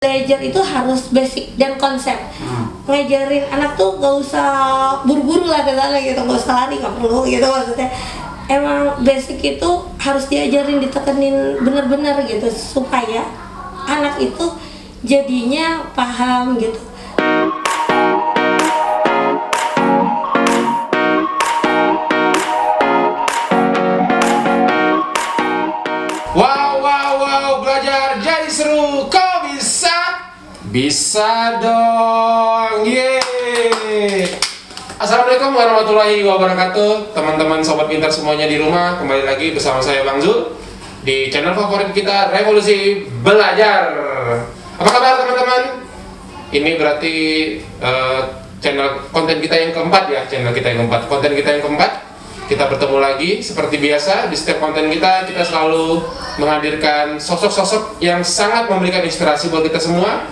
Belajar itu harus basic dan konsep. Ngajarin anak tuh gak usah buru-buru lah ke sana gitu, gak usah lari, gak perlu gitu maksudnya. Emang basic itu harus diajarin, ditekenin bener-bener gitu supaya anak itu jadinya paham gitu. Wow, belajar jadi seru, kok bisa? Bisa dong, yeay. Assalamualaikum warahmatullahi wabarakatuh. Teman-teman sobat pintar semuanya di rumah, kembali lagi bersama saya Bang Zul di channel favorit kita, Revolusi Belajar. Apa kabar teman-teman? Ini berarti channel konten kita yang keempat ya, konten kita yang keempat. Kita bertemu lagi seperti biasa. Di setiap konten kita selalu menghadirkan sosok-sosok yang sangat memberikan inspirasi buat kita semua,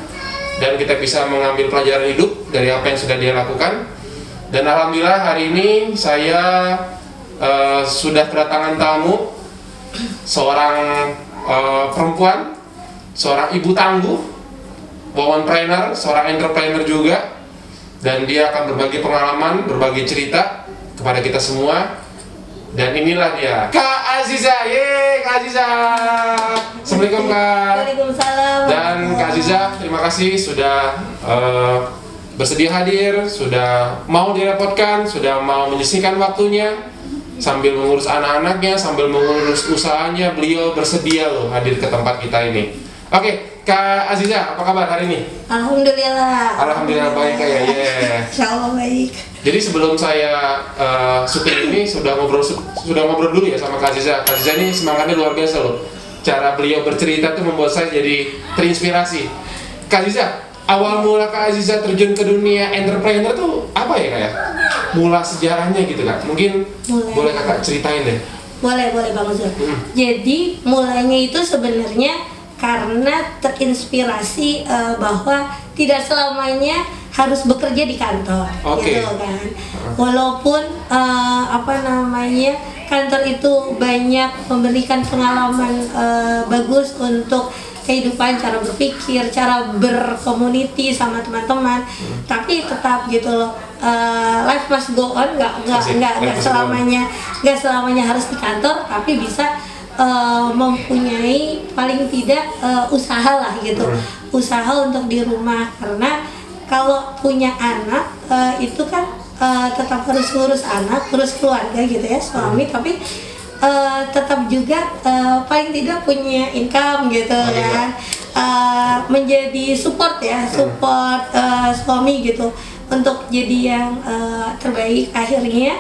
dan kita bisa mengambil pelajaran hidup dari apa yang sudah dia lakukan. Dan alhamdulillah hari ini saya sudah kedatangan tamu, seorang perempuan, seorang ibu tangguh, womanpreneur, seorang entrepreneur juga, dan dia akan berbagi pengalaman, berbagi cerita kepada kita semua. Dan inilah dia, Kak Aziza. Yeay, Kak Aziza. Assalamualaikum Kak. Waalaikumsalam. Dan Kak Aziza, terima kasih sudah bersedia hadir, sudah mau direpotkan, sudah mau menyisihkan waktunya sambil mengurus anak-anaknya, sambil mengurus usahanya. Beliau bersedia loh hadir ke tempat kita ini. Oke, Kak Aziza, apa kabar hari ini? Alhamdulillah baik Kak ya. Insyaallah baik. Jadi sebelum saya syuting ini sudah ngobrol dulu ya sama Kak Aziza. Kak Aziza ini semangatnya luar biasa loh. Cara beliau bercerita tuh membuat saya jadi terinspirasi. Kak Aziza, awal mula Kak Aziza terjun ke dunia entrepreneur tuh apa ya Kak ya? Mula sejarahnya gitu Kak. Mungkin boleh Kakak ceritain deh. Boleh Bang Zul. Jadi mulainya itu sebenarnya karena terinspirasi bahwa tidak selamanya harus bekerja di kantor, gitu kan. Walaupun kantor itu banyak memberikan pengalaman bagus untuk kehidupan, cara berpikir, cara berkomuniti sama teman-teman, tapi tetap gitu loh. Life must go on, nggak selamanya harus di kantor, tapi bisa mempunyai paling tidak usaha lah gitu, usaha untuk di rumah. Karena kalau punya anak itu kan tetap harus ngurus anak, ngurus keluarga gitu ya, suami, tapi tetap juga paling tidak punya income gitu kan, menjadi support suami gitu untuk jadi yang terbaik. Akhirnya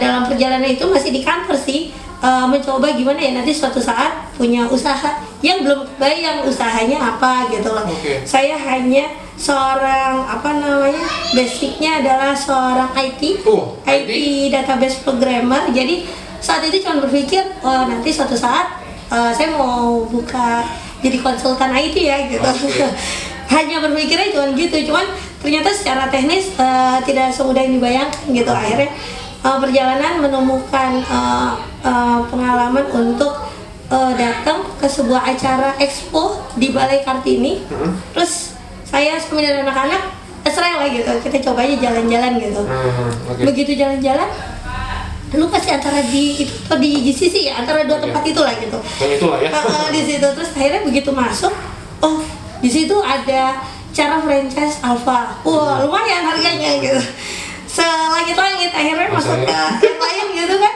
dalam perjalanan itu masih di kantor sih, mencoba gimana ya nanti suatu saat punya usaha yang belum kebayang usahanya apa gitu loh. Saya hanya seorang basicnya adalah seorang IT database programmer. Jadi saat itu cuma berpikir nanti suatu saat saya mau buka jadi konsultan IT ya gitu. Hanya berpikirnya cuman ternyata secara teknis tidak semudah yang dibayangkan gitu. Akhirnya perjalanan menemukan pengalaman untuk datang ke sebuah acara expo di Balai Kartini. Terus saya sama dan anak-anak serang lah gitu, kita coba aja jalan-jalan gitu. Begitu jalan-jalan, lu pasti antara di GCC ya, antara dua tempat itulah gitu. Itulah ya. Di situ terus akhirnya begitu masuk, di situ ada cara franchise Alfa. Wah, lumayan harganya gitu. Selangit-langit, akhirnya masuk ke yang lain gitu kan.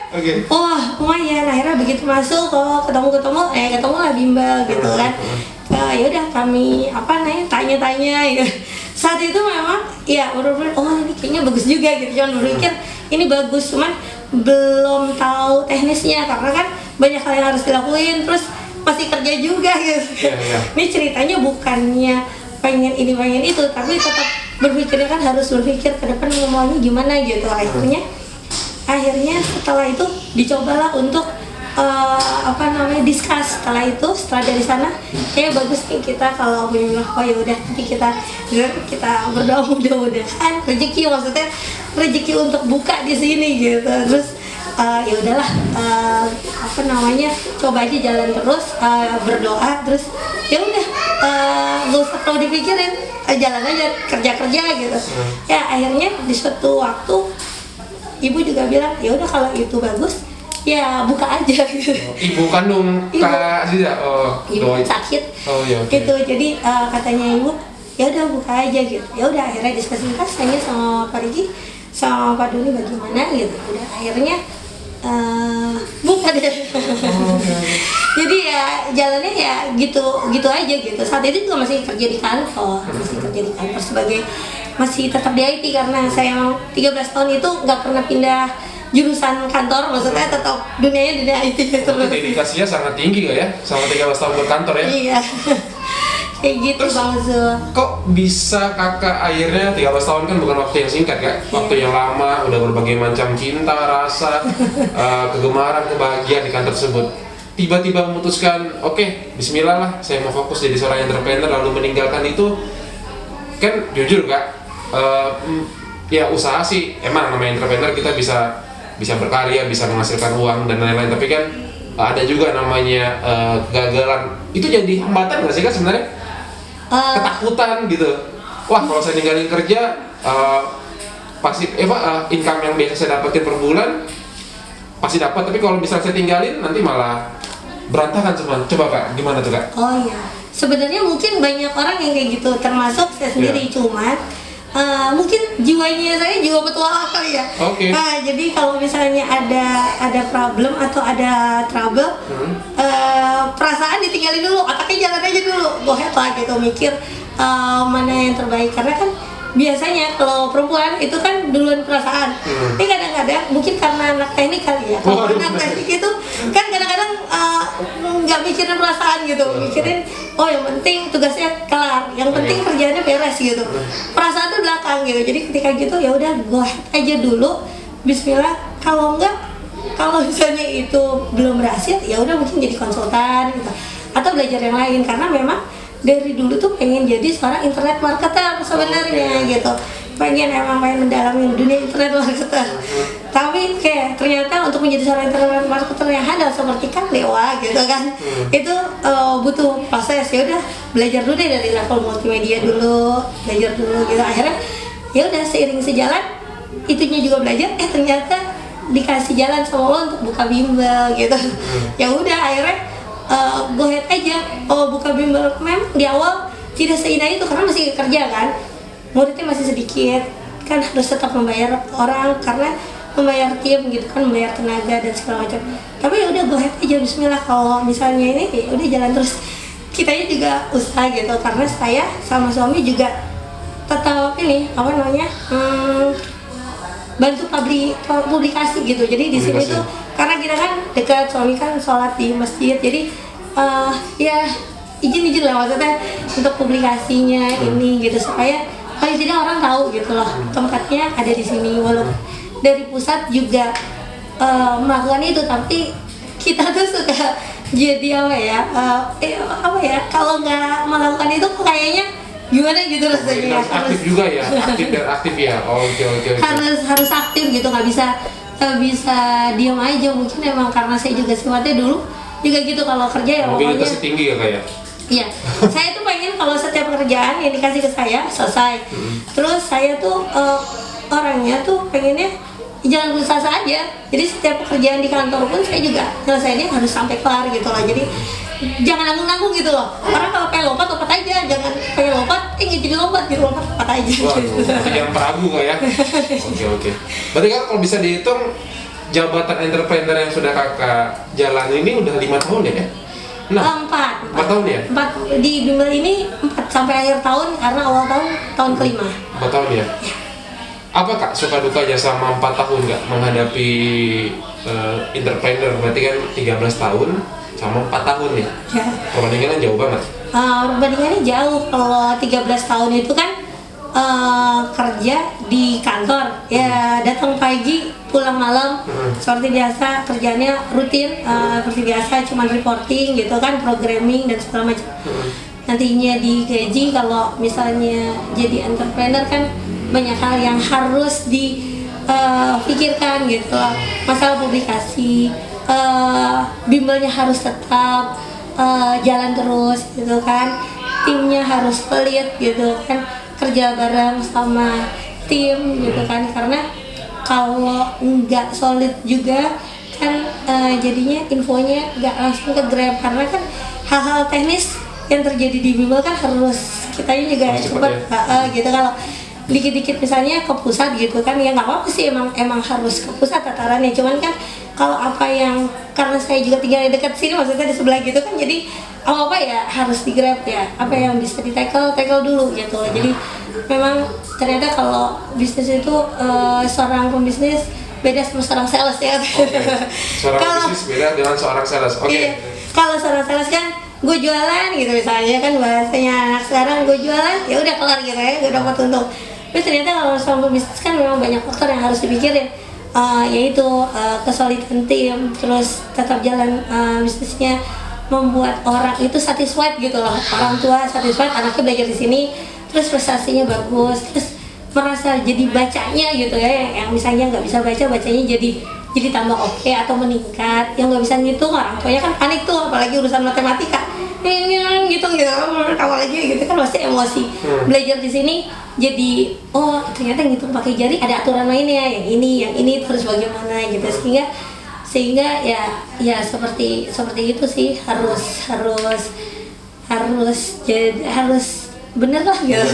Wah, lumayan. Akhirnya begitu masuk, ketemu lah bimbel gitu kan. Ya udah kami tanya-tanya gitu. Saat itu memang ya bener-bener ini kayaknya bagus juga gitu. Jangan berpikir ini bagus, cuman belum tahu teknisnya karena kan banyak hal yang harus dilakuin, terus masih kerja juga gitu. Ini ceritanya bukannya pengen ini pengen itu, tapi tetap berpikirnya kan harus berpikir ke depan maunya gimana gitu. Akhirnya setelah itu dicobalah untuk discuss. Setelah dari sana kayak bagus nih kita kalau punya ya udah nanti kita berdoa mudah-mudahan rezeki untuk buka di sini gitu. Terus ya udahlah coba aja jalan terus, berdoa terus ya udah gak usah terlalu dipikirin, jalan aja kerja gitu. Ya akhirnya di suatu waktu ibu juga bilang ya udah kalau itu bagus ya buka aja gitu. Ibu kandung Kak Ziza? Ibu sakit iya, gitu, jadi katanya ibu ya udah buka aja gitu. Ya udah akhirnya diskusikan saya sama Pak Riki sama Pak Doni bagaimana gitu. Udah akhirnya buka deh. Jadi ya jalannya ya gitu aja gitu. Saat itu juga masih kerja di kantor, sebagai masih tetap di IT karena saya 13 tahun itu nggak pernah pindah jurusan kantor, maksudnya tetap dunia IT terus. Dedikasinya sangat tinggi gak ya? Sama 13 tahun berkantor ya? Iya. Kayak gitu Bang Zul. Kok bisa kakak akhirnya 13 tahun kan bukan waktu yang singkat Kak? Waktu yang lama, udah berbagai macam cinta, rasa, kegemaran, kebahagiaan di kantor tersebut. Tiba-tiba memutuskan, oke, bismillah lah, saya mau fokus jadi seorang entrepreneur, lalu meninggalkan itu. Kan jujur Kak, ya usaha sih, emang namanya entrepreneur kita bisa berkarya, bisa menghasilkan uang dan lain-lain, tapi kan ada juga namanya kegagalan. Itu jadi hambatan nggak sih Kak sebenarnya? Ketakutan gitu. Wah, kalau saya ninggalin kerja, pasti income yang biasa saya dapetin per bulan pasti dapat, tapi kalau misalnya saya tinggalin nanti malah berantakan semua. Coba Kak, gimana tuh Kak? Oh iya, sebenarnya mungkin banyak orang yang kayak gitu, termasuk saya sendiri. Cuman mungkin jiwanya saya jiwa petualang kali ya. Nah, jadi kalau misalnya ada problem atau ada trouble, perasaan ditinggalin dulu, otaknya jalan aja dulu, go ahead lah gitu, mikir mana yang terbaik. Karena kan biasanya kalau perempuan itu kan duluan perasaan. Ini kadang-kadang mungkin karena anak teknik kali ya. Kalau anak teknik itu kan kadang-kadang nggak mikirin perasaan gitu, mikirin oh yang penting tugasnya kelar, yang penting kerjaannya beres gitu. Perasaan tuh belakang gitu. Jadi ketika gitu ya udah go ahead aja dulu, bismillah. Kalau misalnya itu belum berhasil ya udah mungkin jadi konsultan gitu atau belajar yang lain, karena memang dari dulu tuh pengen jadi seorang internet marketer sebenarnya gitu, pengen mendalami dunia internet marketer. Tapi kayak ternyata untuk menjadi seorang internet marketer yang handal seperti Kang Dewa gitu kan, itu butuh proses. Ya udah belajar dulu deh dari level multimedia dulu, belajar dulu gitu. Akhirnya ya udah seiring sejalan itunya juga belajar, ternyata dikasih jalan sama Allah untuk buka bimbel gitu. Ya udah akhirnya go ahead aja, buka bimbel. Memang di awal tidak seindah itu karena masih kerja kan, muridnya masih sedikit kan, harus tetap membayar orang karena membayar tim gitu kan, membayar tenaga dan segala macam. Tapi ya udah go ahead aja, bismillah. Kalau misalnya ini ya udah jalan terus. Kitanya juga usaha gitu, karena saya sama suami juga tetap bantu publikasi gitu. Jadi di sini tuh karena kita kan dekat, suami kan sholat di masjid, jadi ya izin lah maksudnya untuk publikasinya ini gitu, supaya paling tidak orang tahu gitu loh tempatnya ada di sini. Walaupun dari pusat juga melakukan itu, tapi kita tuh suka jadi kalau nggak melakukan itu kayaknya gimana gitu rasanya. Aktif juga ya, aktif ya. Oke. Harus aktif gitu, nggak bisa diam aja. Mungkin emang karena saya juga sifatnya dulu juga gitu, kalau kerja ya pokoknya mobilitasnya tinggi ya Kak ya? Iya, saya tuh pengen kalau setiap pekerjaan yang dikasih ke saya selesai. Terus saya tuh orangnya tuh pengennya jangan berusaha aja. Jadi setiap pekerjaan di kantor pun saya juga selesainya harus sampai kelar gitu lah. Jadi jangan nanggung-nanggung gitu loh. Orang kalau pengen lompat aja, jangan pengen lompat jadi lompat aja. Waduh, jangan peragu Kak ya. Oke. Berarti Kak kalau bisa dihitung jabatan entrepreneur yang sudah Kakak jalan ini udah 5 tahun ya? Nah, 4 tahun ya? 4 di bimbel ini 4 sampai akhir tahun, karena awal tahun kelima. 4 tahun ya? Apa Kak suka dukanya sama 4 tahun Kak menghadapi entrepreneur? Berarti kan 13 tahun sama 4 tahun ya? Perbandingannya jauh banget. Perbandingannya jauh. Kalau 13 tahun itu kan kerja di kantor ya, datang pagi pulang malam seperti biasa, kerjanya rutin seperti biasa, cuman reporting gitu kan, programming dan segala macam. Nantinya digaji. Kalau misalnya jadi entrepreneur kan banyak hal yang harus dipikirkan gitu, masalah publikasi, bimbelnya harus tetap jalan terus gitu kan. timnya harus pelit gitu kan, kerja bareng sama tim gitu kan, karena kalau nggak solid juga kan jadinya infonya nggak langsung ke grab, karena kan hal-hal teknis yang terjadi di bimbel kan harus kitanya juga cepat gitu. Kalau dikit-dikit misalnya ke pusat gitu kan ya nggak apa-apa sih, emang harus ke pusat tatarannya, cuman kan kalau apa yang karena saya juga tinggal di dekat sini, maksudnya di sebelah gitu kan, jadi apa ya harus di grab ya, apa yang bisa di tackle dulu gitu. Jadi memang ternyata kalau bisnis itu seorang pembisnis beda sama seorang sales ya. Seorang bisnis beda dengan seorang sales. Iya, kalau seorang sales kan gue jualan gitu misalnya kan, bahasanya anak sekarang gue jualan ya udah kelar gitu ya, gue dapat untung. Tapi ternyata kalau seorang pembisnis kan memang banyak faktor yang harus dipikirin, yaitu kesolidan tim, terus tetap jalan bisnisnya, membuat orang itu satisfied gitu loh, orang tua satisfied anaknya belajar di sini, terus prestasinya bagus, terus merasa jadi bacanya gitu ya, yang misalnya nggak bisa baca, bacanya jadi tambah oke atau meningkat. Yang nggak bisa ngitung orang tuanya kan panik tuh, apalagi urusan matematika ini gitu apalagi gitu kan pasti emosi. Belajar di sini jadi oh ternyata ngitung pakai jari ada aturan mainnya, yang ini terus bagaimana gitu, sehingga ya seperti itu sih, harus bener lah gitu.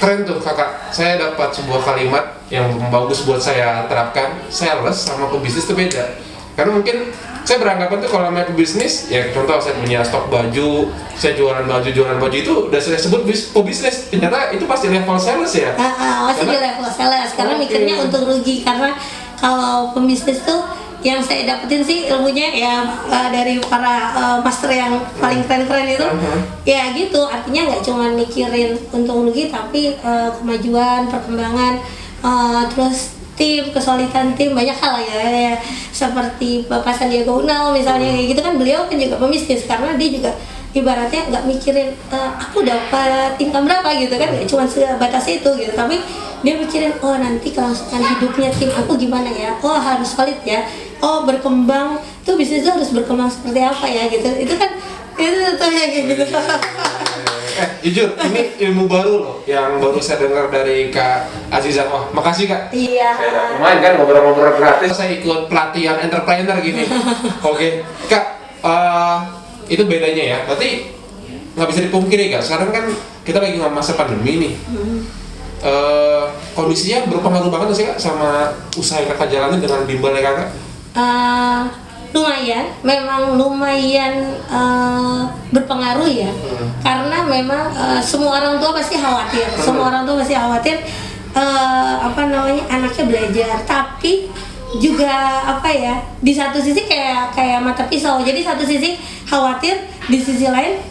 Keren tuh kakak, saya dapat sebuah kalimat yang bagus buat saya terapkan. Sales sama pebisnis itu beda, karena mungkin saya beranggapan tuh kalau main pebisnis ya, contoh saya punya stok baju, saya jualan baju itu udah saya sebut pebisnis, ternyata itu pasti level sales ya. Masih di level sales, karena mikirnya untung rugi. Karena kalau pembisnis tuh yang saya dapetin sih ilmunya ya dari para master yang paling keren-keren itu, ya gitu, artinya nggak cuma mikirin untung rugi, tapi kemajuan, perkembangan, terus tim, kesolidan tim, banyak hal ya, seperti Bapak Sandiaga Uno misalnya kayak gitu kan, beliau kan juga pembisnis, karena dia juga ibaratnya nggak mikirin aku dapat income berapa gitu kan, nggak cuma sebatas itu gitu, tapi dia mikirin oh nanti kelangsungan hidupnya tim aku gimana ya, oh harus solid ya, oh berkembang tuh bisnis itu harus berkembang seperti apa ya gitu. Itu kan itu tuh ya kayak gitu. Jujur ini ilmu baru loh yang baru saya dengar dari Kak Azizah. Wah makasih Kak. Iya. Lumayan kan ngobrol-ngobrol gratis. Saya ikut pelatihan entrepreneur gini. Oke Kak, itu bedanya ya. Berarti nggak bisa dipungkiri Kak, sekarang kan kita lagi masa pandemi nih. Kondisinya berpengaruh banget sih Kak sama usaha yang kakak jalani dengan bimbelnya kakak? Lumayan, memang lumayan berpengaruh ya, karena memang semua orang tua pasti khawatir, anaknya belajar, tapi juga di satu sisi kayak mata pisau, jadi satu sisi khawatir, di sisi lain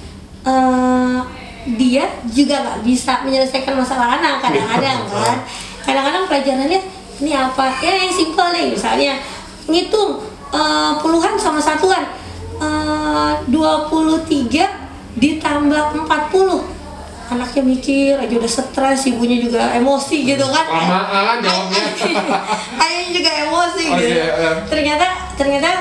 dia juga nggak bisa menyelesaikan masalah anak kadang-kadang pelajarannya ini apa ya, yang simpel nih misalnya ngitung puluhan sama satuan, 23 ditambah 40, anaknya mikir aja udah stres, ibunya juga emosi gitu kan, lamaan jawabnya. ayahnya juga emosi gitu. Ternyata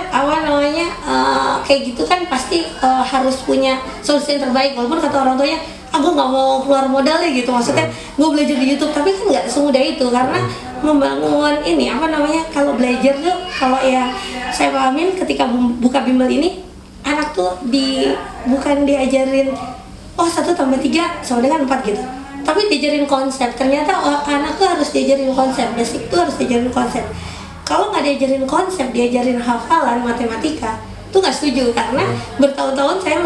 kayak gitu kan pasti harus punya solusi yang terbaik, walaupun kata orang tuanya aku nggak mau keluar modal ya gitu, maksudnya gue belajar di YouTube, tapi kan nggak semudah itu, karena membangun ini kalau belajar tuh, kalau yang saya pahamin ketika buka bimbel ini, anak tuh bukan diajarin 1 tambah 3 sama dengan 4 gitu, tapi diajarin konsep. Ternyata anak tuh harus diajarin konsep, basic tuh harus diajarin konsep. Kalau nggak diajarin konsep, diajarin hafalan matematika tuh nggak setuju, karena bertahun-tahun saya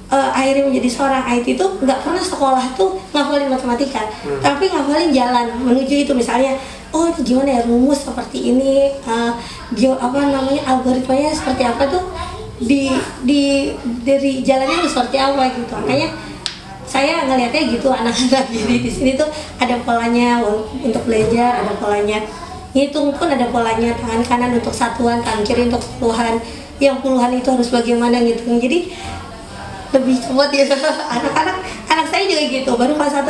akhirnya menjadi seorang IT tuh nggak pernah sekolah tuh ngafalin matematika, tapi ngafalin jalan menuju itu. Misalnya itu gimana ya, rumus seperti ini, algoritmanya seperti apa tuh, dari jalannya itu seperti apa gitu. Makanya saya ngelihatnya gitu, anak-anak jadi di sini tuh ada polanya untuk belajar, ada polanya ngitung pun ada polanya, tangan kanan untuk satuan, tangan kiri untuk puluhan, yang puluhan itu harus bagaimana gitu. Jadi lebih cepat ya. Anak saya juga gitu, baru kelas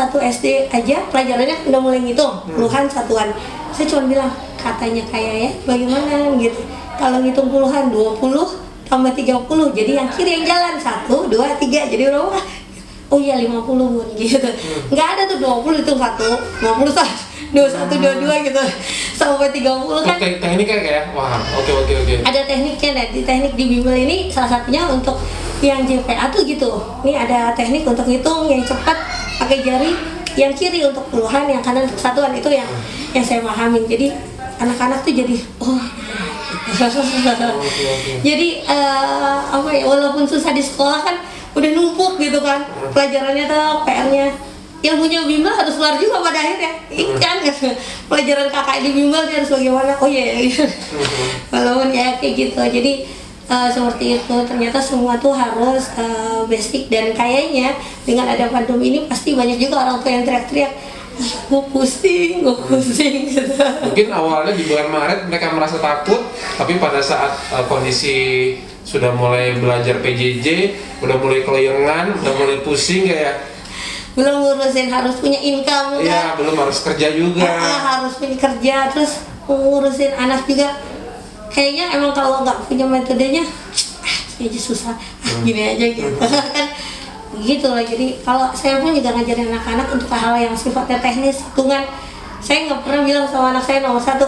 1 SD aja pelajarannya udah mulai ngitung puluhan satuan. Saya cuma bilang katanya kayak ya bagaimana gitu, kalau ngitung puluhan 20 tambah 30, jadi yang kiri yang jalan 1, 2, 3, jadi berapa? Oh iya 50 Bun gitu. Nggak ada tuh 20 itu 1, 50 sah 21, 22 gitu sampai 30 kan. Tekniknya kayak wah, oke. Ada tekniknya, dan di teknik di bimbel ini salah satunya untuk yang JPA tuh gitu. Ini ada teknik untuk hitung yang cepat pakai jari, yang kiri untuk puluhan, yang kanan untuk satuan. Itu yang saya pahamin. Jadi anak-anak tuh jadi jadi apa ya, walaupun susah di sekolah kan udah numpuk gitu kan pelajarannya tuh, PR-nya ilmunya bimbel harus keluar juga pada akhirnya. Ikan pelajaran kakak di bimbel dia harus bagaimana, walaupun ya kayak gitu. Jadi seperti itu, ternyata semua tuh harus basic, dan kayaknya dengan ada pandemi ini pasti banyak juga orang tua yang teriak-teriak, gue pusing gitu. Mungkin awalnya di bulan Maret mereka merasa takut, tapi pada saat kondisi sudah mulai belajar PJJ, udah mulai kelengan, udah mulai pusing kayak belum ngurusin harus punya income kan? Iya, belum harus kerja juga. Harus punya kerja, terus ngurusin anak juga. Kayaknya emang kalau nggak punya metodenya, aja susah. Gini aja gitu kan. Gitu lah. Jadi kalau saya pun juga ngajarin anak-anak untuk hal yang sifatnya teknis, hitungan. Saya nggak pernah bilang sama anak saya nomor 1,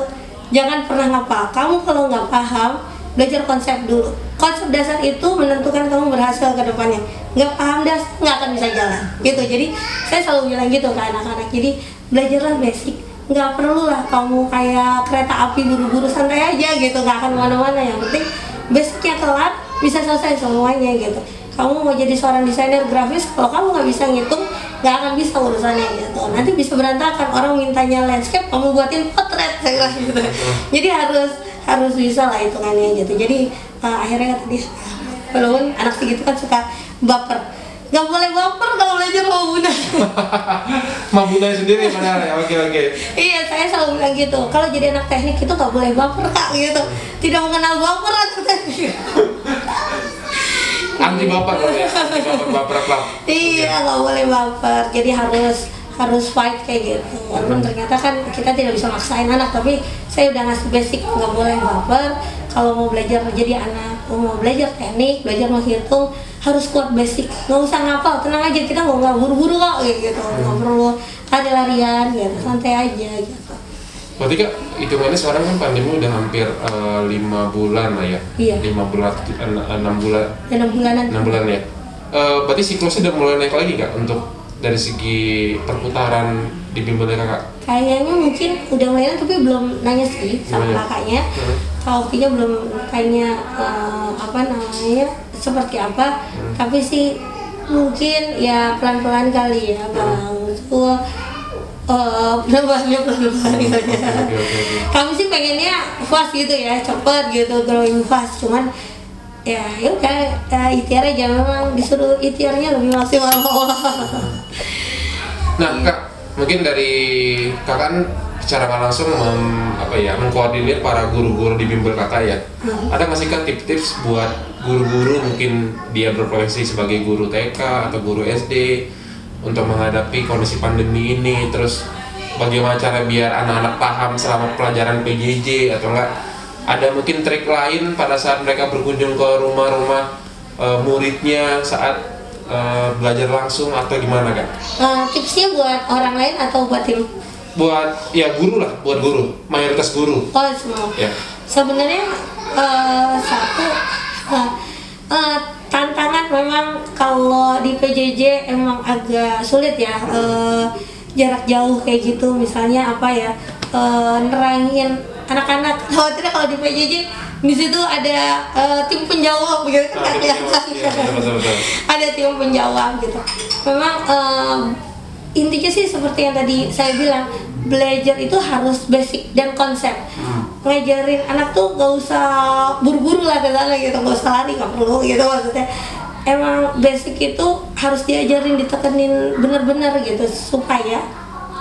jangan pernah ngapa. Kamu kalau nggak paham, belajar konsep dulu. Konsep dasar itu menentukan kamu berhasil ke depannya. Nggak paham dasar, nggak akan bisa jalan. Gitu. Jadi saya selalu bilang gitu ke anak-anak. Jadi belajarlah basic. Nggak perlu lah kamu kayak kereta api buru-buru, santai aja gitu. Nggak akan kemana-mana. Yang penting basicnya kelar, bisa selesai semuanya gitu. Kamu mau jadi seorang desainer grafis, kalau kamu nggak bisa ngitung, nggak akan bisa urusannya gitu. Nanti bisa berantakan. Orang mintanya landscape, kamu buatin potret, saya bilang gitu. Jadi harus bisa lah hitungannya gitu. Jadi akhirnya tadi walaupun anak segitu kan suka baper, nggak boleh baper kalau belajar sama bunda. Sama bunda sendiri padahal ya. Oke. Iya, saya selalu bilang gitu, kalau jadi anak teknik itu nggak boleh baper kak gitu, tidak mengenal baper anak teknik. Anti baper loh ya, anti baper klub. Iya, nggak boleh baper, jadi harus fight kayak gitu. Walaupun ternyata kan kita tidak bisa maksain anak, tapi saya udah ngasih basic, nggak boleh baper. Kalau mau belajar jadi anak, mau belajar teknik, belajar menghitung, harus kuat basic. Nggak usah ngapal, tenang aja, kita nggak buru-buru kok gitu. Nggak perlu ada larian gitu, santai aja gitu. Berarti kak, hitungannya sekarang kan pandemi udah hampir 5 bulan lah ya. Iya. 5 bulan, 6 bulan. 6 bulanan. 6 bulan ya. Berarti siklusnya udah mulai naik lagi kak untuk dari segi perputaran di bimbelnya kakak? Kayaknya mungkin udah mulai, tapi belum nanya sih sama kakaknya. Waktunya belum tanya seperti apa. Tapi sih mungkin ya pelan-pelan kali ya bang. Penambahannya pelan-pelan gitu ya. Kami sih pengennya fast gitu ya, cepet gitu, growing fast. Cuman ya udah ikhtiar aja, memang disuruh ikhtiarnya lebih maksimal. Nah kak, mungkin dari kakak kan secara nggak langsung mengkoordinir para guru-guru di bimbel kakak ya. Ada nggak sih kak tips-tips buat guru-guru, mungkin dia berprofesi sebagai guru TK atau guru SD untuk menghadapi kondisi pandemi ini, terus bagaimana cara biar anak-anak paham selama pelajaran PJJ, atau enggak ada mungkin trik lain pada saat mereka berkunjung ke rumah-rumah muridnya saat belajar langsung, atau gimana kan? Tipsnya buat orang lain atau buat tim? Buat ya guru lah, buat guru, mayoritas guru. Oh semua. Ya. Sebenarnya tantangan memang kalau di PJJ emang agak sulit ya, jarak jauh kayak gitu, misalnya nerangin anak-anak. Khawatirnya kalau di PJJ di situ ada tim penjawab gitu kan, ada tim penjawab gitu. Memang intinya sih seperti yang tadi saya bilang, belajar itu harus basic dan konsep. Ngajarin anak tuh gak usah buru-buru lah kesana gitu, gak usah lari, gak perlu gitu maksudnya. Emang basic itu harus diajarin, ditekenin bener-bener gitu, supaya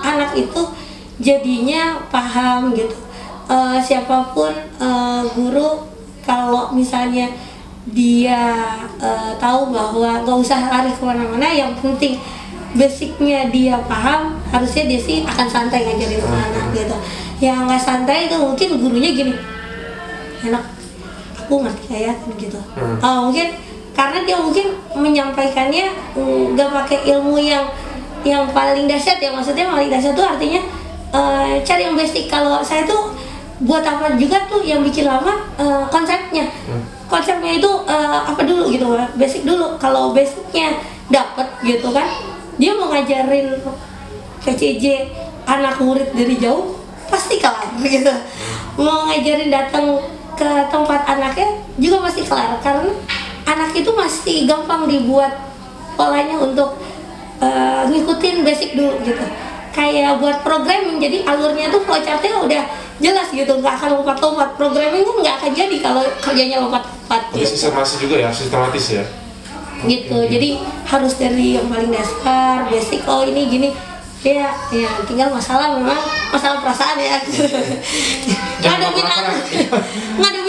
anak itu jadinya paham gitu. Siapapun guru, kalau misalnya dia tahu bahwa gak usah lari kemana-mana, yang penting basicnya dia paham, harusnya dia sih akan santai ngajarin anak gitu. Yang nggak santai itu mungkin gurunya gini, enak aku ngerti kayak kan gitu. Mungkin karena dia mungkin menyampaikannya nggak pakai ilmu yang paling dahsyat ya, maksudnya paling dahsyat tuh artinya cari yang basic. Kalau saya tuh buat apa juga tuh yang bikin lama konsepnya. Konsepnya itu apa dulu gitu, basic dulu. Kalau basicnya dapet gitu kan, dia mau ngajarin PCJ anak murid dari jauh pasti kelar gitu. Mau ngajarin datang ke tempat anaknya juga pasti kelar, karena anak itu masih gampang dibuat polanya untuk ngikutin basic dulu gitu. Kayak buat programming, jadi alurnya tuh flowchartnya udah jelas gitu, nggak akan lompat-lompat. Programming kan nggak akan jadi kalau kerjanya lompat-lompat Jadi gitu. sistematis juga ya, sistematis ya. Gitu, jadi harus dari yang paling dasar, basic. Oh ini gini ya, tinggal memang masalah perasaan ya. ngadepin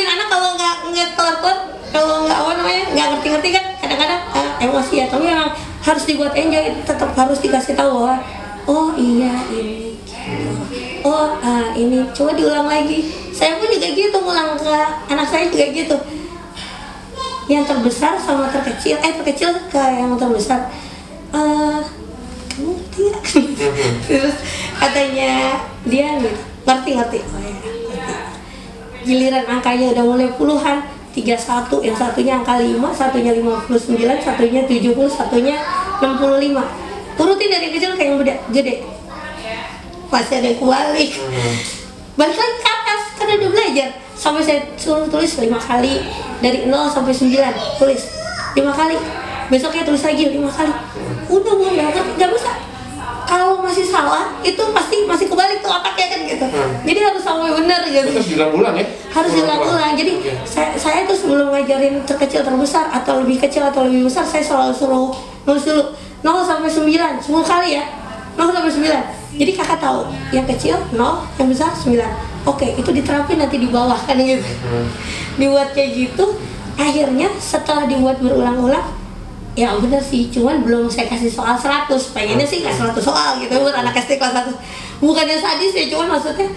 anak kalau nggak kelar-kelar, kalau nggak nggak ngerti-ngerti kan kadang-kadang emosi ya. Tapi memang harus dibuat enjoy, tetap harus dikasih tahu bahwa oh iya ini gitu. Oh ini coba diulang lagi. Saya pun juga gitu, ngulang ke anak saya juga gitu. Yang terbesar sama terkecil ke yang terbesar. Kamu ngerti ya? Terus katanya dia gitu, ngerti. Oh ya, ngerti. Giliran angkanya udah mulai puluhan, 31, yang satunya angka 5, satunya 59, satunya 70, satunya 65. Turutin dari kecil kayak yang gede. Masih ada yang kebalik. Balik lagi ke atas, karena udah belajar. Sampai saya suruh tulis 5 kali, dari 0 sampai 9, tulis 5 kali. Besoknya tulis lagi 5 kali. Udah nggak bisa. Kalau masih salah, itu pasti masih kebalik tuh otaknya kan gitu. Jadi harus sampai benar gitu. Terus diulang-ulang ya? Harus diulang-ulang. Jadi saya tuh sebelum ngajarin terkecil terbesar atau lebih kecil atau lebih besar, saya selalu suruh nulis dulu 0 sampai 9, 10 kali ya. 0 sampai 9. Jadi kakak tahu, yang kecil 0, yang besar 9. Oke, itu diterapin nanti di bawah kan gitu. Dibuat kayak gitu, akhirnya setelah dibuat berulang-ulang, ya bener sih, cuman belum saya kasih soal 100. Pengennya sih kasih 100 soal gitu buat anak SD kelas 1. Bukannya sadis ya, cuman maksudnya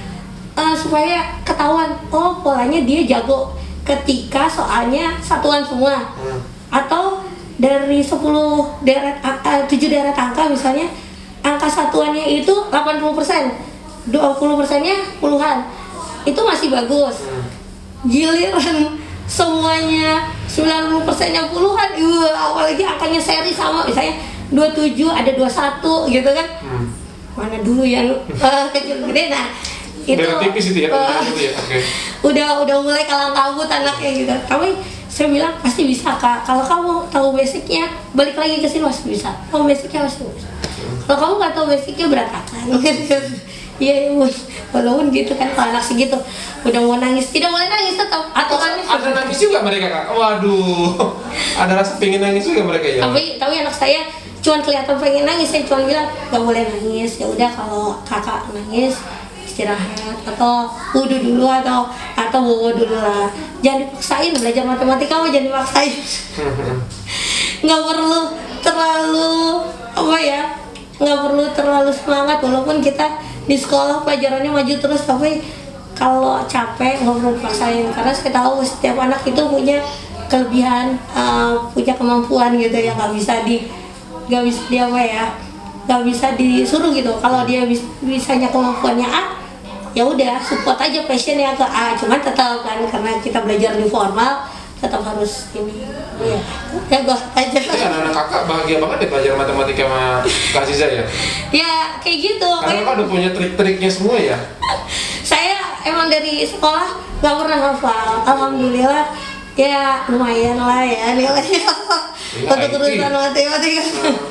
supaya ketahuan, oh polanya dia jago ketika soalnya satuan semua. Atau dari 10 deret 7 deret angka misalnya, angka satuannya itu 80%, 20%-nya puluhan. Itu masih bagus. Giliran semuanya 90%-nya puluhan, apalagi angkanya seri sama, misalnya 27 ada 21 gitu kan. Mana dulu yang kecil gede, nah itu Daerah tipis itu ya, okay. udah mulai kalang kabut anaknya gitu. Tapi saya bilang pasti bisa kak, kalau kamu tahu basicnya balik lagi ke sini masih bisa. Tahu basicnya masih bisa. Kalau kamu nggak tahu basicnya berantakan. Iya, walaupun gitu kan, kalau anak segitu udah mau nangis, tidak boleh nangis tetap. Atau nangis. Ada nangis juga mereka kak. Waduh, ada rasa pengen nangis juga mereka ya. Tapi anak saya cuman kelihatan pengen nangis, saya cuma bilang nggak boleh nangis. Ya udah, kalau kakak nangis istirahat atau wudhu dulu atau bobo dulu lah. Jangan dipaksain belajar matematika, jangan dipaksain. Nggak perlu terlalu semangat, walaupun kita di sekolah pelajarannya maju terus, tapi kalau capek nggak perlu dipaksain, karena saya tahu setiap anak itu punya kelebihan, punya kemampuan gitu ya, nggak bisa disuruh gitu. Kalau dia bisanya kemampuannya A, ya udah support aja passionnya ke A. Cuman tetap kan, karena kita belajar di formal, tetap harus ini ya gue aja. Jadi anak-anak kakak bahagia banget ya belajar matematika sama Kak Aziza ya? Ya kayak gitu. Karena kakak udah punya trik-triknya semua ya? Saya emang dari sekolah gak pernah hafal, alhamdulillah ya lumayan lah ya nilainya untuk urusan matematika.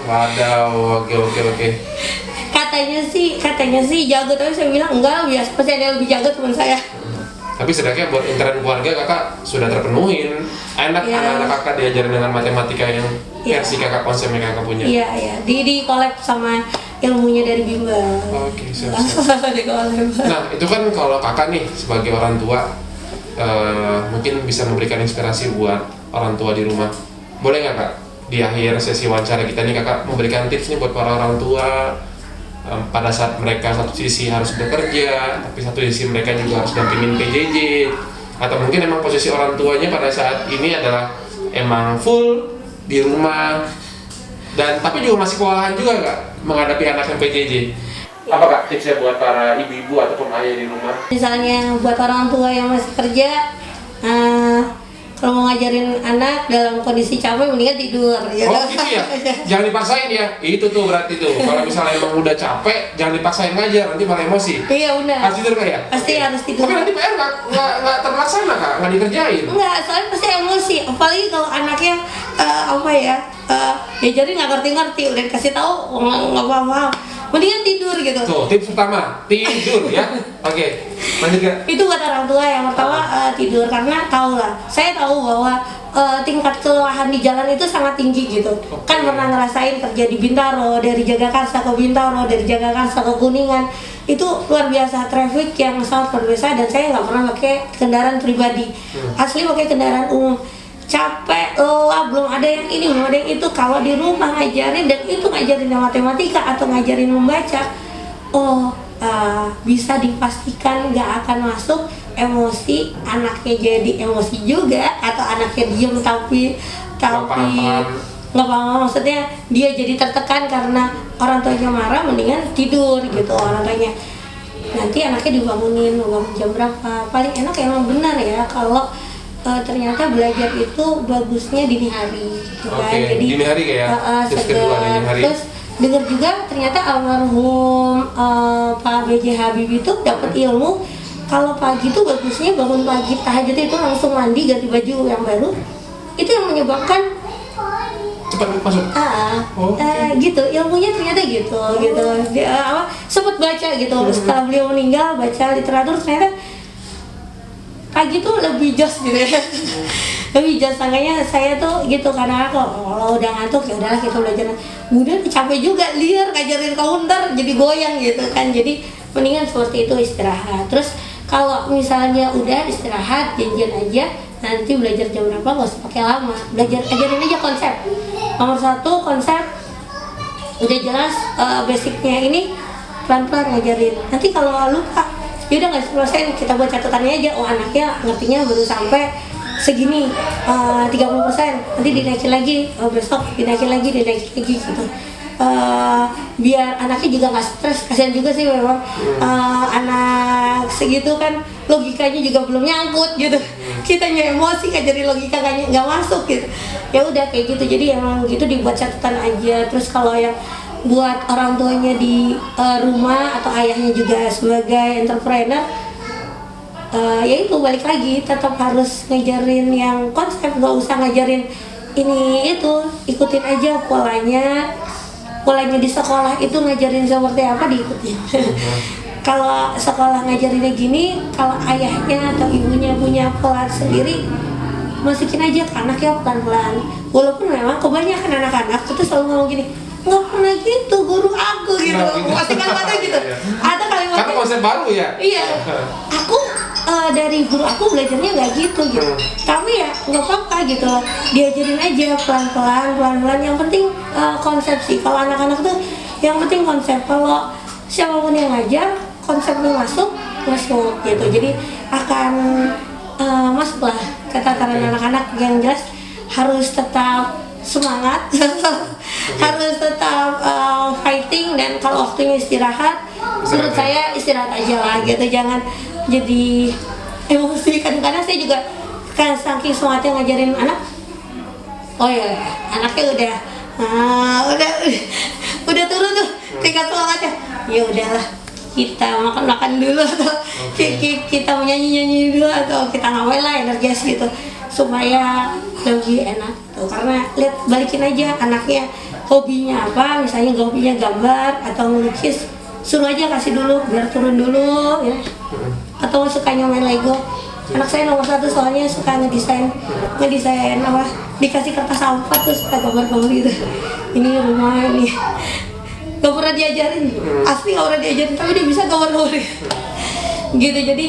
Wadaw, oke. Katanya sih jago, tapi saya bilang enggak, biasa pasti ada yang lebih jago teman saya. Tapi setidaknya buat intern keluarga kakak sudah terpenuhin. Enak anak-anak kakak diajarin dengan matematika yang versi kakak, konsepnya kakak punya. Iya. Di collab sama ilmunya dari bimbel. Oke, siap. Nah, itu kan kalau kakak nih sebagai orang tua mungkin bisa memberikan inspirasi buat orang tua di rumah. Boleh nggak kak di akhir sesi wawancara kita nih kakak memberikan tips nih buat para orang tua pada saat mereka satu sisi harus bekerja, tapi satu sisi mereka juga harus dampingin PJJ. atau mungkin emang posisi orang tuanya pada saat ini adalah emang full di rumah, dan tapi juga masih kewalahan juga Kak menghadapi anak yang PJJ. Apa Kak tipsnya buat para ibu-ibu ataupun ayah di rumah? Misalnya buat orang tua yang masih kerja, kalau mau ngajarin anak dalam kondisi capek mendingan tidur gitu. Oh gitu ya? Jangan dipaksain ya? Itu tuh berarti tuh, kalau misalnya emang udah capek jangan dipaksain ngajar, nanti malah emosi. Iya benar. Harus tidur Kak ya? Pasti harus tidur. Tapi nanti PR nggak terlaksana Kak, nggak dikerjain. Enggak, soalnya pasti emosi. Apalagi kalau anaknya diajarin nggak ngerti-ngerti, udah dikasih tahu nggak paham. Mendingan tidur gitu. Tuh, tips pertama, tidur ya. Oke, lanjut Kak. Itu buat orang tua yang pertama tidur, karena saya tahu bahwa tingkat kelelahan di jalan itu sangat tinggi gitu. Kan pernah ngerasain kerja di Bintaro, dari Jagakarsa ke Bintaro, dari Jagakarsa ke Kuningan, itu luar biasa, traffic yang sangat luar biasa, dan saya nggak pernah pakai kendaraan pribadi, asli pakai kendaraan umum. Capek, lelah, belum ada yang ini, belum ada yang itu. Kalau di rumah ngajarin, dan itu ngajarin matematika atau ngajarin membaca, bisa dipastikan nggak akan masuk emosi, anaknya jadi emosi juga, atau anaknya diem tapi nggak paham, maksudnya dia jadi tertekan karena orang tuanya marah, mendingan tidur gitu orang tuanya. Nanti anaknya dibangunin, mau bangun jam berapa, paling enak emang benar ya kalau ternyata belajar itu bagusnya dini hari gitu kan. Jadi dini hari kayak segar. Terus dengar juga ternyata almarhum Pak B.J. Habibie itu dapat ilmu kalau pagi itu bagusnya bangun pagi tahajud itu langsung mandi, ganti baju yang baru, itu yang menyebabkan cepat masuk. Gitu ilmunya ternyata gitu. Sempat baca gitu setelah beliau meninggal, baca literatur, ternyata pagi tuh lebih jos gitu ya. Lebih jos, makanya saya tuh gitu, karena kalau udah ngantuk ya udahlah kita belajar. Kemudian capek juga, liar ngajarin counter jadi goyang gitu kan. Jadi mendingan seperti itu, istirahat. Terus kalau misalnya udah istirahat, janjian aja nanti belajar jam berapa, nggak usah pakai lama. Ajarin aja konsep. Nomor satu, konsep udah jelas, basicnya ini pelan-pelan ngajarin. Nanti kalau lupa, yaudah nggak 10%, kita buat catatannya aja. Anaknya ngertinya baru sampai segini, 30%, nanti dinaikin lagi, besok dinaikin lagi gitu. Biar anaknya juga nggak stres. Kasian juga sih memang anak segitu kan logikanya juga belum nyangkut gitu. Kitanya emosi ngajarin logika nggak masuk gitu. Ya udah kayak gitu, jadi emang gitu dibuat catatan aja. Terus kalau yang buat orang tuanya di rumah atau ayahnya juga sebagai entrepreneur, ya itu balik lagi tetap harus ngajarin yang konsep, nggak usah ngajarin ini itu, ikutin aja polanya di sekolah itu ngajarin seperti apa diikutin. Kalau sekolah ngajarinnya gini, kalau ayahnya atau ibunya punya pola sendiri, masukin aja ke anaknya pelan-pelan. Walaupun memang kebanyakan anak-anak itu selalu ngomong gini, nggak pernah gitu guru aku gitu, pasti kata gitu. Ada kalimat karena konsep baru ya. Iya, aku dari guru aku belajarnya nggak gitu. Tapi ya nggak apa-apa gitu, diajarin aja pelan-pelan. Yang penting konsep sih. Kalau anak-anak tuh yang penting konsep. Kalau siapapun yang ngajar, konsepnya masuk gitu. Jadi akan masuklah ke tataran anak-anak. Yang jelas harus tetap semangat, harus tetap fighting, dan kalau waktunya istirahat, menurut saya istirahat aja lah gitu, jangan jadi emosi. Kadang-kadang saya juga kan saking semangatnya ngajarin anak, anaknya udah turun tuh tingkat semangatnya, ya udahlah kita makan dulu, atau kita nyanyi dulu, atau kita ngapain lah energi gitu supaya lebih enak tuh. Karena lihat, balikin aja anaknya hobinya apa, misalnya hobinya gambar atau melukis, suruh aja kasih dulu biar turun dulu ya. Atau sukanya main Lego, anak saya nomor 1 soalnya suka ngedesain apa, dikasih kertas sampah terus suka gambar gitu, ini rumah ini. Gak pernah diajarin, asli gak pernah diajarin, tapi dia bisa gambar gitu. Jadi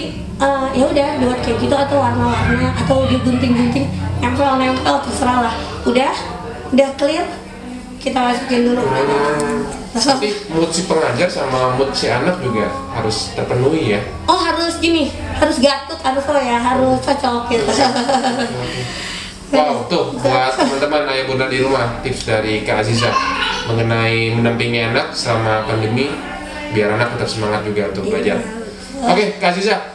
ya udah buat kayak gitu, atau warna-warna, atau digunting-gunting, nempel terserah lah. Udah clear, kita masukin dulu. Tapi mood si pengajar sama mood si anak juga harus terpenuhi ya. Oh harus gini, harus gatuk, harus cocok gitu. Wow, tuh buat teman-teman ayah bunda di rumah, tips dari Kak Aziza mengenai mendampingi anak selama pandemi biar anak tetap semangat juga untuk belajar. Oke, Kak Aziza,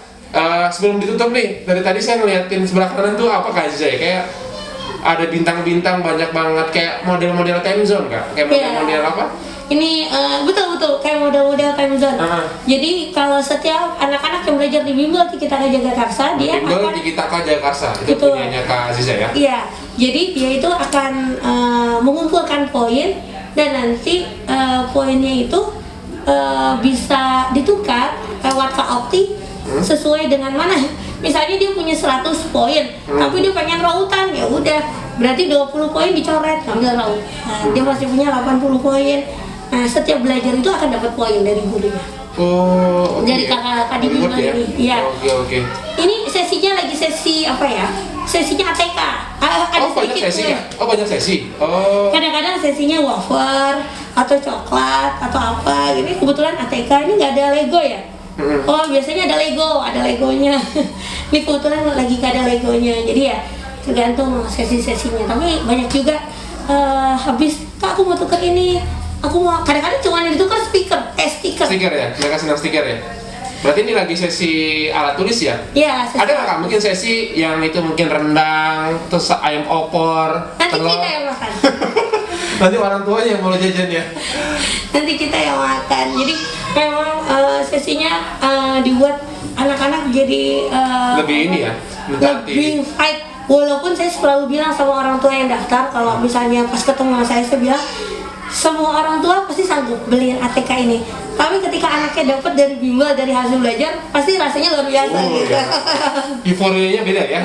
sebelum ditutup nih, dari tadi saya ngeliatin sebelah kanan tuh apa Kak Aziza ya? Kayak ada bintang-bintang banyak banget, kayak model-model time zone Kak? Kayak model-model apa? Ini betul kayak model-model time zone. Jadi kalau setiap anak-anak yang belajar di bimbel Tikitaka Jagakarsa, dia bimbel akan Tikitaka Jagakarsa itu punyanya Kak Aziza ya? Iya, jadi dia itu akan mengumpulkan poin dan nanti poinnya itu bisa ditukar lewat Opti sesuai dengan mana. Misalnya dia punya 100 poin, tapi dia pengen rautan, ya udah berarti 20 poin dicoret, ambil raut. Nah, dia masih punya 80 poin. Nah, setiap belajar itu akan dapat poin dari gurunya. Oh, dari kakak di bimbel ini. Iya. Oke. Ini sesinya lagi sesi apa ya? Sesinya ATK. Ada banyak sesi ya? Banyak sesi. Kadang-kadang sesinya wafer atau coklat atau apa. Ini kebetulan ATK ini nggak ada Lego ya. Oh biasanya ada Legonya. Ini kebetulan lagi nggak ada Legonya. Jadi ya tergantung sesi-sesinya. Tapi banyak juga habis Kak aku mau tuker ini. Aku mau kadang-kadang cuma ditukar stiker ya, mereka senang stiker ya. Berarti ini lagi sesi alat tulis ya? Iya. Ada nggak Kak mungkin sesi yang itu mungkin rendang, terus ayam opor, nanti telur? Kita yang makan. Nanti orang tuanya yang mau jajan ya? Nanti kita yang makan. Jadi memang sesinya dibuat anak-anak jadi lebih ini ya, lebih fight. Walaupun saya selalu bilang sama orang tua yang daftar, kalau misalnya pas ketemu sama saya bilang semua orang tua pasti sanggup beliin ATK ini. Tapi ketika anaknya dapat dari bimbel, dari hasil belajar, pasti rasanya luar biasa gitu. Ya. Euforianya beda ya?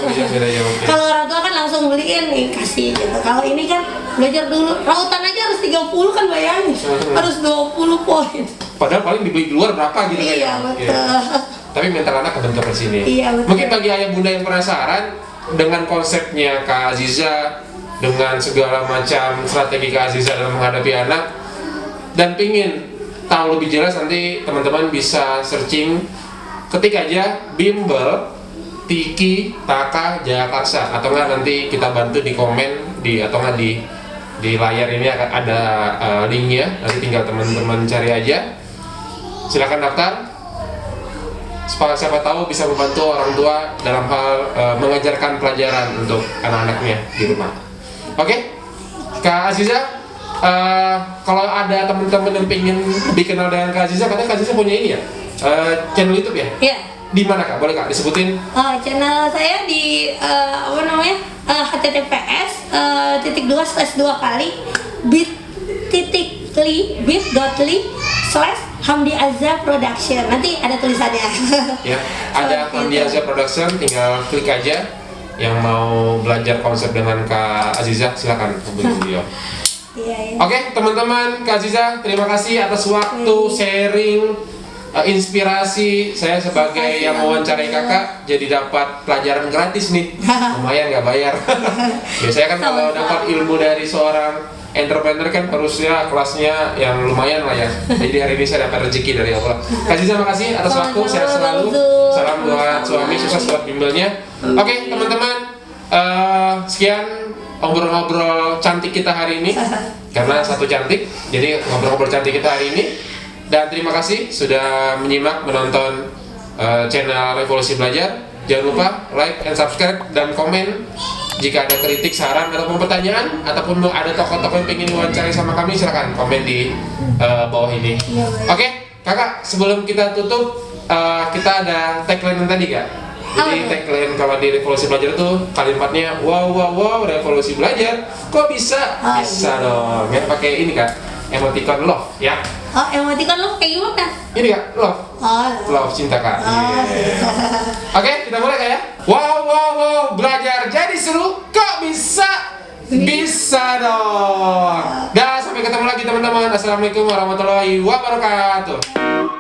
Beda ya. Okay. Kalau orang tua kan langsung beliin nih, kasih gitu. Kalau ini kan belajar dulu, rautan aja harus 30 kan bayangin. Harus 20 poin. Padahal paling dibeli di luar berapa gitu kan ya? Iya, betul. Tapi mental anak kebentuk di sini. Iya, betul. Mungkin bagi ayah bunda yang penasaran dengan konsepnya Kak Aziza, dengan segala macam strategi Kak Aziza dalam menghadapi anak, dan pingin tahu lebih jelas, nanti teman-teman bisa searching, ketik aja bimbel Tikitaka Jagakarsa, atau enggak nanti kita bantu di komen atau enggak di layar ini akan ada linknya, nanti tinggal teman-teman cari aja. Silakan daftar. Siapa tahu bisa membantu orang tua dalam hal mengajarkan pelajaran untuk anak-anaknya di rumah. Oke, Kak Aziza, kalau ada teman-teman yang pengen lebih kenal dengan Kak Aziza, katanya Kak Aziza punya ini ya, channel YouTube ya? Iya. Di mana Kak? Boleh Kak disebutin? Channel saya di https://bit.ly/Hamdi Azza Production. Nanti ada tulisannya. Ya, ada Hamdi Azza Production, tinggal klik aja. Yang mau belajar konsep dengan Kak Aziza, silakan hubungi beliau. Iya. Oke, teman-teman, Kak Aziza, terima kasih atas waktu sharing, inspirasi. Saya sebagai yang mewawancarai kakak, jadi dapat pelajaran gratis nih. Lumayan nggak bayar. Biasanya kan kalau dapat ilmu dari seorang entrepreneur kan harusnya kelasnya yang lumayan lah ya. Jadi hari ini saya dapat rezeki dari Allah. Kak Aziza, makasih atas waktu. Sehat selalu. Salam buat suami, sukses buat bimbelnya. Oke, teman-teman, sekian ngobrol-ngobrol cantik kita hari ini. Karena satu cantik, jadi ngobrol-ngobrol cantik kita hari ini. Dan terima kasih sudah menyimak, menonton channel Revolusi Belajar. Jangan lupa like and subscribe dan komen. Jika ada kritik, saran, ataupun pertanyaan, ataupun ada tokoh-tokoh yang pengen wawancara sama kami, silakan komen di bawah ini. Oke, kakak, sebelum kita tutup, kita ada tagline yang tadi kak. Jadi tagline kalau di Revolusi Belajar tuh kalimatnya wow Revolusi Belajar kok bisa? Bisa dong. Ya pakai ini kak, emoticon love ya. Oh, emoticon love kayak gimana? Ini kak, love. Love cinta kak. Oke, kita mulai kak ya. Wow, belajar jadi seru kok bisa? Bisa dong. Dan sampai ketemu lagi teman-teman. Assalamualaikum warahmatullahi wabarakatuh.